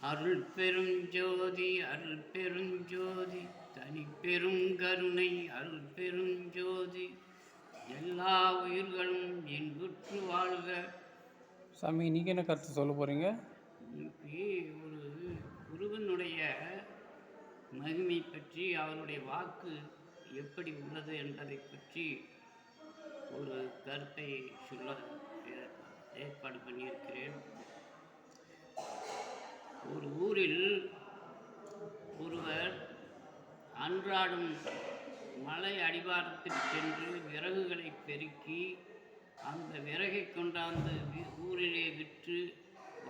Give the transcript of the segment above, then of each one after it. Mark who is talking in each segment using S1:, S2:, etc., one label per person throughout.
S1: அருள் பெருஞ்சோதி அருள் பெருஞ்சோதி தனி பெருங்கருணை அருள் பெருஞ்சோதி எல்லா உயிர்களும் இன்புற்று வாழ்க.
S2: சாமி, நீங்கள் என்ன கருத்து சொல்ல போகிறீங்க?
S1: இன்னைக்கு ஒரு குருவனுடைய மகிமை பற்றி, அவருடைய வாக்கு எப்படி உள்ளது என்பதை பற்றி ஒரு கருத்தை சொல்ல ஏற்பாடு பண்ணியிருக்கிறேன். ஒரு ஊரில் ஒருவர் அன்றாடம் மலை அடிவாரத்தில் சென்று விறகுகளை பெருக்கி அந்த விறகை கொண்டாந்து ஊரிலே விற்று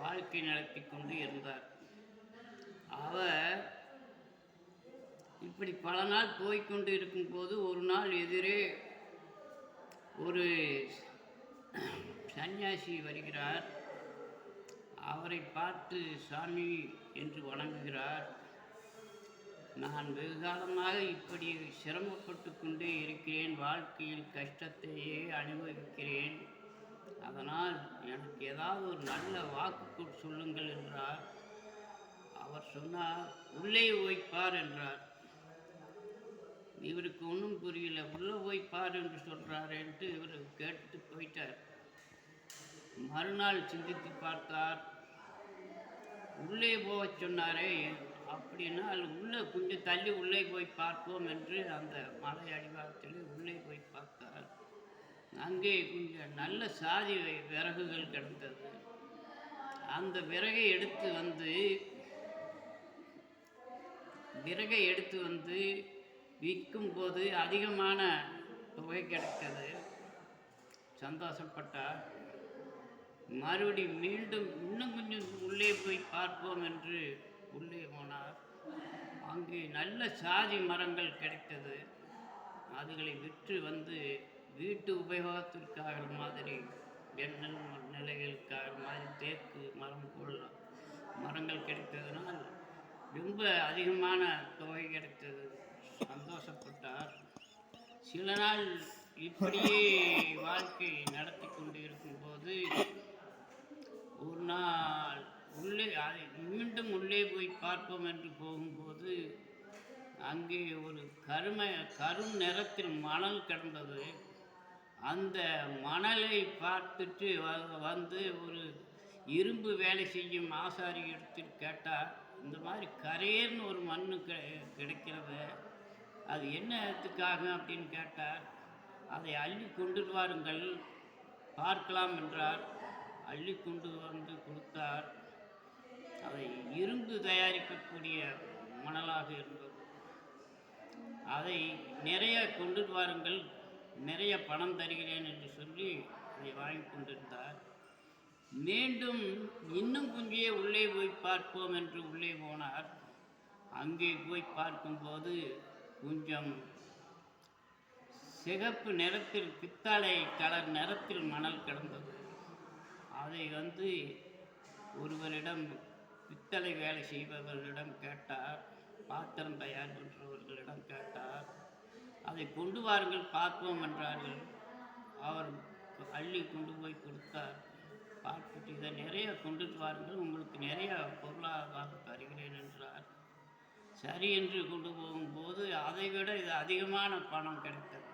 S1: வாழ்க்கை நடத்தி கொண்டு இருந்தார். அவர் இப்படி பல நாள் போய்கொண்டு இருக்கும்போது ஒரு நாள் எதிரே ஒரு சன்னியாசி வருகிறார். அவரை பார்த்து சாமி என்று வணங்குகிறார். நான் வெகு காலமாக இப்படி சிரமப்பட்டு கொண்டே இருக்கிறேன், வாழ்க்கையில் கஷ்டத்தையே அனுபவிக்கிறேன், அதனால் எனக்கு ஏதாவது ஒரு நல்ல வாக்கு சொல்லுங்கள் என்றார். அவர் சொன்னார், உள்ளே ஓய்ப்பார் என்றார். இவருக்கு ஒன்றும் புரியல. உள்ளே ஓய்ப்பார் என்று சொல்கிறார் என்று இவர் கேட்டு போயிட்டார். மறுநாள் சிந்தித்து பார்த்தார். உள்ளே போக சொன்னாரே, அப்படின்னா உள்ளே கொஞ்சம் தள்ளி உள்ளே போய் பார்ப்போம் என்று அந்த மலை அடிவாரத்தில் உள்ளே போய் பார்த்தார். அங்கே கொஞ்சம் நல்ல சாதி விறகுகள் கிடந்தது. அந்த விறகை எடுத்து வந்து விற்கும்போது அதிகமான தொகை கிடைத்தது. சந்தோஷப்பட்டார். மறுபடி மீண்டும் இன்னும் கொஞ்சம் உள்ளே போய் பார்ப்போம் என்று உள்ளே போனார். அங்கே நல்ல சாதி மரங்கள் கிடைத்தது. அதுகளை விற்று வந்து வீட்டு உபயோகத்திற்காக மாதிரி, எண்ணெய் நிலைகளுக்காக மாதிரி தேக்கு மரம் போல் மரங்கள் கிடைத்ததுனால் ரொம்ப அதிகமான தொகை கிடைத்தது. சந்தோஷப்பட்டார். சில நாள் இப்படியே வாழ்க்கை நடத்தி கொண்டு இருக்கும்போது ஒரு நாள் மீண்டும் உள்ளே போய் பார்ப்போம் என்று போகும்போது அங்கே ஒரு கரும் நிறத்தில் மணல் கிடந்தது. அந்த மணலை பார்த்துட்டு வந்து ஒரு இரும்பு வேலை செய்யும் ஆசாரி இடத்தில் கேட்டால், இந்த மாதிரி கரையர்னு ஒரு மண் கிடைக்கிறது, அது என்னத்துக்காக அப்படின்னு கேட்டார். அதை அள்ளி கொண்டு வாருங்கள் பார்க்கலாம் என்றார். அள்ளி கொண்டு வந்து கொடுத்தார். அதை இரும்பு தயாரிக்கக்கூடிய மணலாக இருந்தது. அதை நிறைய கொண்டு வாருங்கள், நிறைய பணம் தருகிறேன் என்று சொல்லி அதை வாங்கி கொண்டிருந்தார். மீண்டும் இன்னும் கொஞ்சம் உள்ளே போய் பார்ப்போம் என்று உள்ளே போனார். அங்கே போய் பார்க்கும்போது கொஞ்சம் சிகப்பு நிறத்தில் பித்தளை கலர் நிறத்தில் மணல் கிடந்தது. அதை வந்து ஒருவரிடம், பித்தளை வேலை செய்பவர்களிடம் கேட்டார். பாத்திரம் தயார் பண்ணுறவர்களிடம் கேட்டார். அதை கொண்டு வாருங்கள் பார்ப்போம் என்றார்கள். அவர் அள்ளி கொண்டு போய் கொடுத்தார். பார்த்துட்டு, இதை நிறைய கொண்டுட்டு வாருங்கள், உங்களுக்கு நிறைய பொருளாதாரம் தருகிறேன் என்றார். சரி என்று கொண்டு போகும்போது அதை விட இது அதிகமான பணம் கிடைத்தது.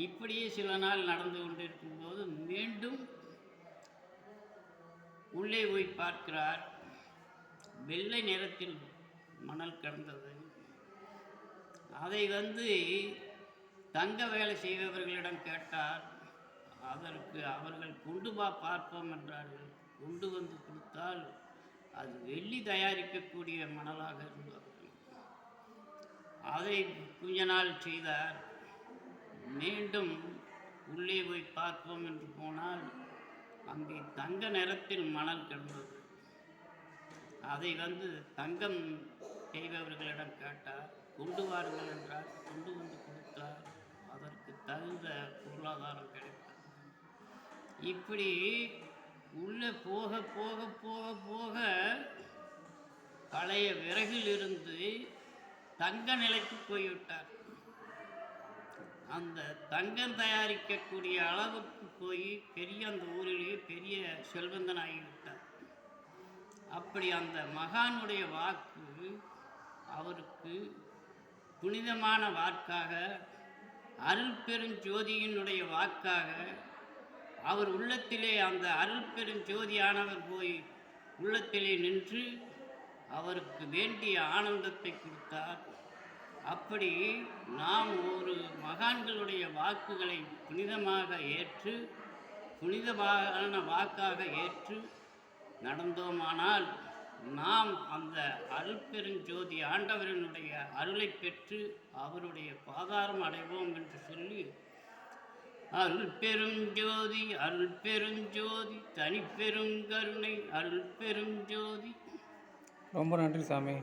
S1: இப்படியே சில நாள் நடந்து கொண்டிருக்கும்போது மீண்டும் உள்ளே போய் பார்க்கிறார். வெள்ளை நிறத்தில் மணல் கிடந்தது. அதை வந்து தங்க வேலை செய்பவர்களிடம் கேட்டார். அதற்கு அவர்கள் கொண்டு பார்ப்போம் என்றார்கள். கொண்டு வந்து கொடுத்தால் அது வெள்ளி தயாரிக்கக்கூடிய மணலாக இருந்தது. அதை கொஞ்ச நாள் செய்தார். மீண்டும் உள்ளே போய் பார்ப்போம் என்று போனால் அங்கே தங்க நிறத்தில் மணல் கிடந்தது. அதை வந்து தங்கம் செய்பவர்களிடம் கேட்டார். கொண்டு வாருங்கள் என்றார். கொண்டு வந்து கொடுத்தார். அதற்கு தகுந்த பொருளாதாரம் கிடைத்தது. இப்படி உள்ளே போக போக போக போக பழைய விறகிலிருந்து தங்க நிலைக்கு போய்விட்டார். அந்த தங்கம் தயாரிக்கக்கூடிய அளவுக்கு போய் பெரிய அந்த ஊரிலேயே பெரிய செல்வந்தனாகிவிட்டார். அப்படி அந்த மகானுடைய வாக்கு அவருக்கு புனிதமான வாக்காக, அருள் பெருஞ்சோதியினுடைய வாக்காக, அவர் உள்ளத்திலே அந்த அருள் பெருஞ்சோதியானவர் போய் உள்ளத்திலே நின்று அவருக்கு வேண்டிய ஆனந்தத்தை கொடுத்தார். அப்படி நாம் ஒரு மகான்களுடைய வாக்குகளை புனிதமாக ஏற்று, புனிதமான வாக்காக ஏற்று நடந்தோமானால் நாம் அந்த அருள் பெருஞ்சோதி ஆண்டவரினுடைய அருளை பெற்று அவருடைய பாதாரம் அடைவோம் என்று சொல்லி, அருள் பெருஞ்சோதி அருள் பெருஞ்சோதி தனிப்பெருங்கருணை அருள் பெருஞ்சோதி.
S2: ரொம்ப நன்றி சாமி.